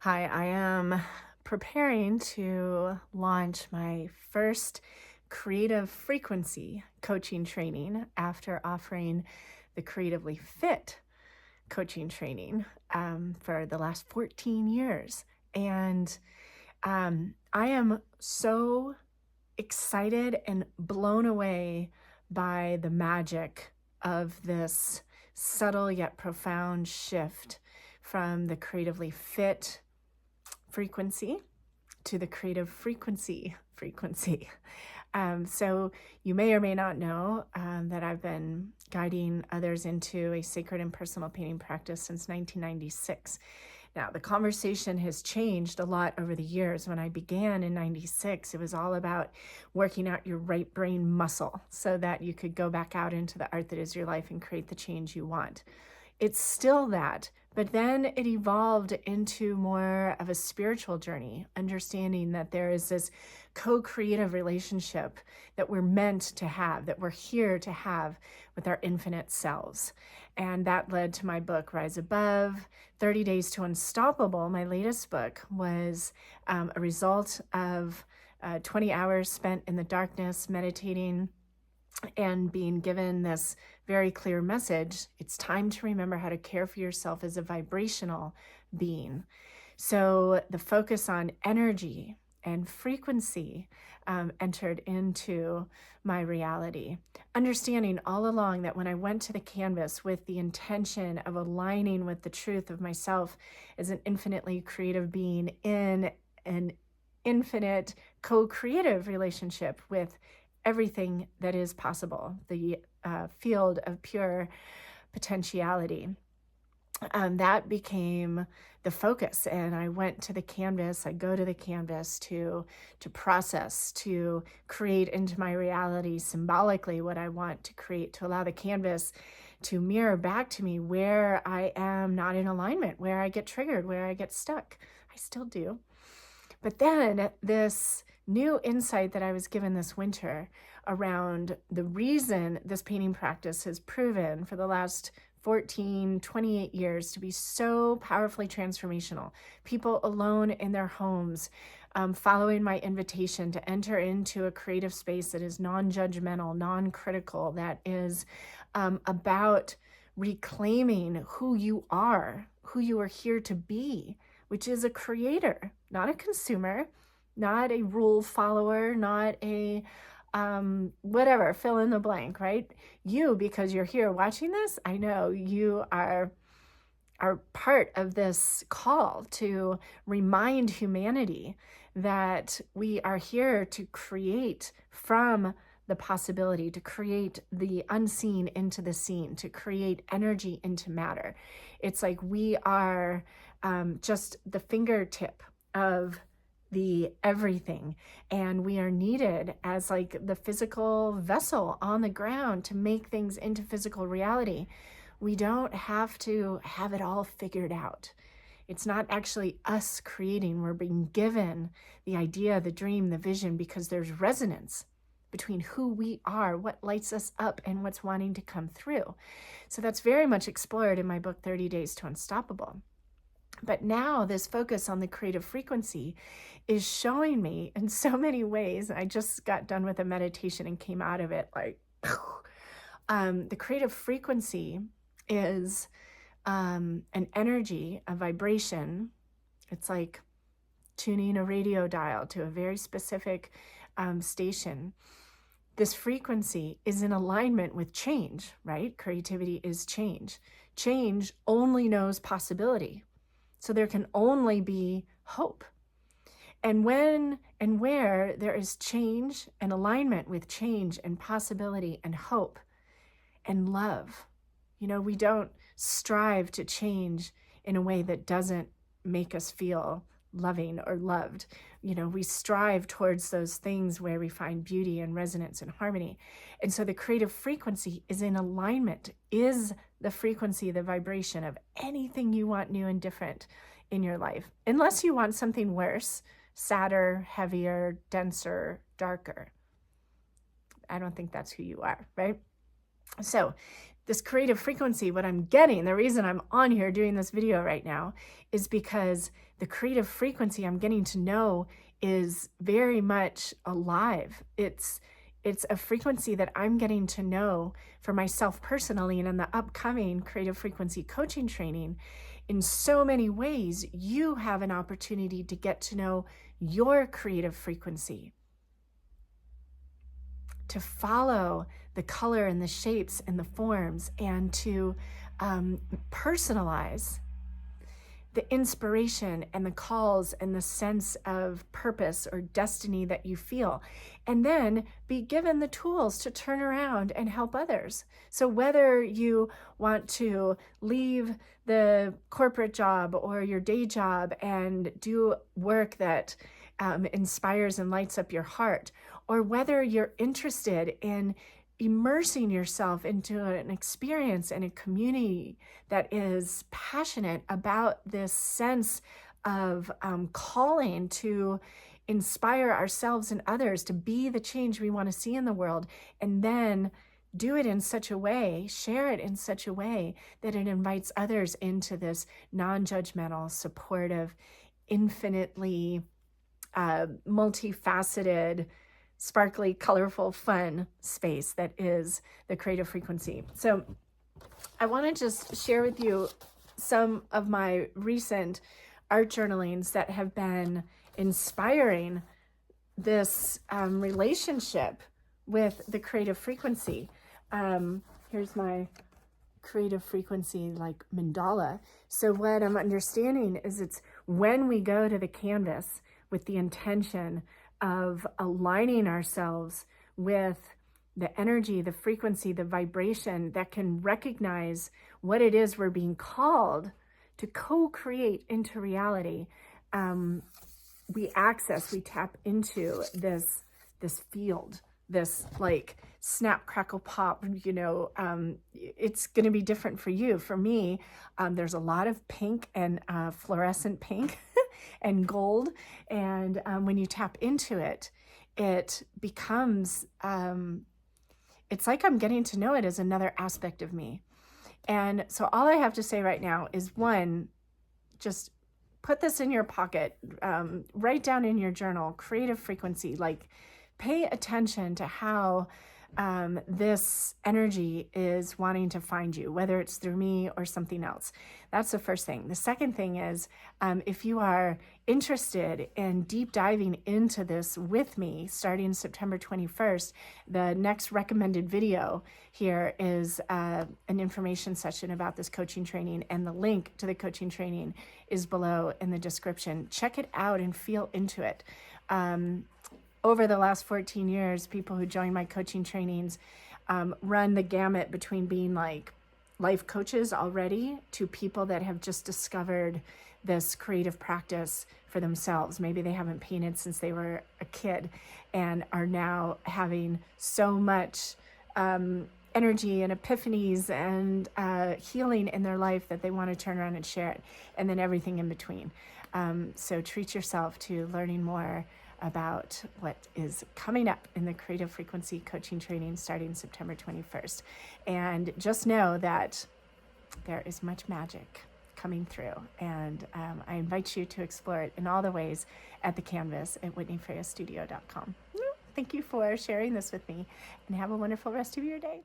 Hi, I am preparing to launch my first creative frequency coaching training after offering the Creatively Fit coaching training for the last 14 years. And I am so excited and blown away by the magic of this subtle yet profound shift from the creatively fit frequency to the creative frequency. So you may or may not know that I've been guiding others into a sacred and personal painting practice since 1996. Now, the conversation has changed a lot over the years. When I began in 96, it was all about working out your right brain muscle so that you could go back out into the art that is your life and create the change you want. It's still that, but then it evolved into more of a spiritual journey, understanding that there is this co-creative relationship that we're meant to have, that we're here to have with our infinite selves. And that led to my book, Rise Above. 30 Days to Unstoppable, my latest book, was a result of 20 hours spent in the darkness meditating and being given this very clear message. It's time to remember how to care for yourself as a vibrational being. So the focus on energy and frequency entered into my reality. Understanding all along that when I went to the canvas with the intention of aligning with the truth of myself as an infinitely creative being in an infinite co-creative relationship with everything that is possible, the field of pure potentiality. That became the focus, and I went to the canvas. I go to the canvas to process, to create into my reality symbolically what I want to create, to allow the canvas to mirror back to me where I am not in alignment, where I get triggered, where I get stuck. I still do. But then this new insight that I was given this winter around the reason this painting practice has proven for the last 14, 28 years to be so powerfully transformational. People alone in their homes, following my invitation to enter into a creative space that is non-judgmental, non-critical, that is about reclaiming who you are here to be, which is a creator, not a consumer, not a rule follower, not a whatever, fill in the blank, right? You, because you're here watching this, I know you are part of this call to remind humanity that we are here to create from the possibility, to create the unseen into the seen, to create energy into matter. It's like we are just the fingertip of the everything, and we are needed as like the physical vessel on the ground to make things into physical reality. We don't have to have it all figured out. It's not actually us creating. We're being given the idea, the dream, the vision, because there's resonance between who we are, what lights us up, and what's wanting to come through. So that's very much explored in my book, 30 Days to Unstoppable. But now this focus on the creative frequency is showing me in so many ways. I just got done with a meditation and came out of it like, the creative frequency is an energy, a vibration. It's like tuning a radio dial to a very specific station. This frequency is in alignment with change, right? Creativity is change. Change only knows possibility. So there can only be hope. And when and where there is change and alignment with change and possibility and hope and love, we don't strive to change in a way that doesn't make us feel loving or loved. We strive towards those things where we find beauty and resonance and harmony. And so the creative frequency is in alignment, is the frequency, the vibration of anything you want new and different in your life, unless you want something worse, sadder, heavier, denser, darker. I don't think that's who you are, right? So this creative frequency, what I'm getting, the reason I'm on here doing this video right now is because the creative frequency I'm getting to know is very much alive. It's a frequency that I'm getting to know for myself personally, and in the upcoming creative frequency coaching training, in so many ways, you have an opportunity to get to know your creative frequency, to follow the color and the shapes and the forms, and to personalize the inspiration and the calls and the sense of purpose or destiny that you feel, and then be given the tools to turn around and help others. So whether you want to leave the corporate job or your day job and do work that inspires and lights up your heart, or whether you're interested in immersing yourself into an experience and a community that is passionate about this sense of calling to inspire ourselves and others to be the change we want to see in the world, and then do it in such a way, share it in such a way that it invites others into this non-judgmental, supportive, infinitely multifaceted, sparkly, colorful, fun space that is the creative frequency. So I want to just share with you some of my recent art journalings that have been inspiring this relationship with the creative frequency. Here's my creative frequency like mandala. So what I'm understanding is it's when we go to the canvas with the intention of aligning ourselves with the energy, the frequency, the vibration that can recognize what it is we're being called to co-create into reality, we tap into this field, this like snap, crackle, pop, it's going to be different for you. For me, there's a lot of pink and fluorescent pink and gold. And when you tap into it, it becomes, it's like I'm getting to know it as another aspect of me. And so all I have to say right now is, one, just put this in your pocket, write down in your journal, creative frequency, like pay attention to how this energy is wanting to find you, whether it's through me or something else. That's the first thing. The second thing is, if you are interested in deep diving into this with me, starting September 21st, the next recommended video here is an information session about this coaching training, and the link to the coaching training is below in the description. Check it out and feel into it. Over the last 14 years, people who join my coaching trainings run the gamut between being like life coaches already to people that have just discovered this creative practice for themselves. Maybe they haven't painted since they were a kid and are now having so much energy and epiphanies and healing in their life that they want to turn around and share it, and then everything in between. So treat yourself to learning more about what is coming up in the Creative Frequency Coaching Training starting September 21st. And just know that there is much magic coming through, and I invite you to explore it in all the ways at the canvas at whitneyfreyastudio.com. Thank you for sharing this with me, and have a wonderful rest of your day.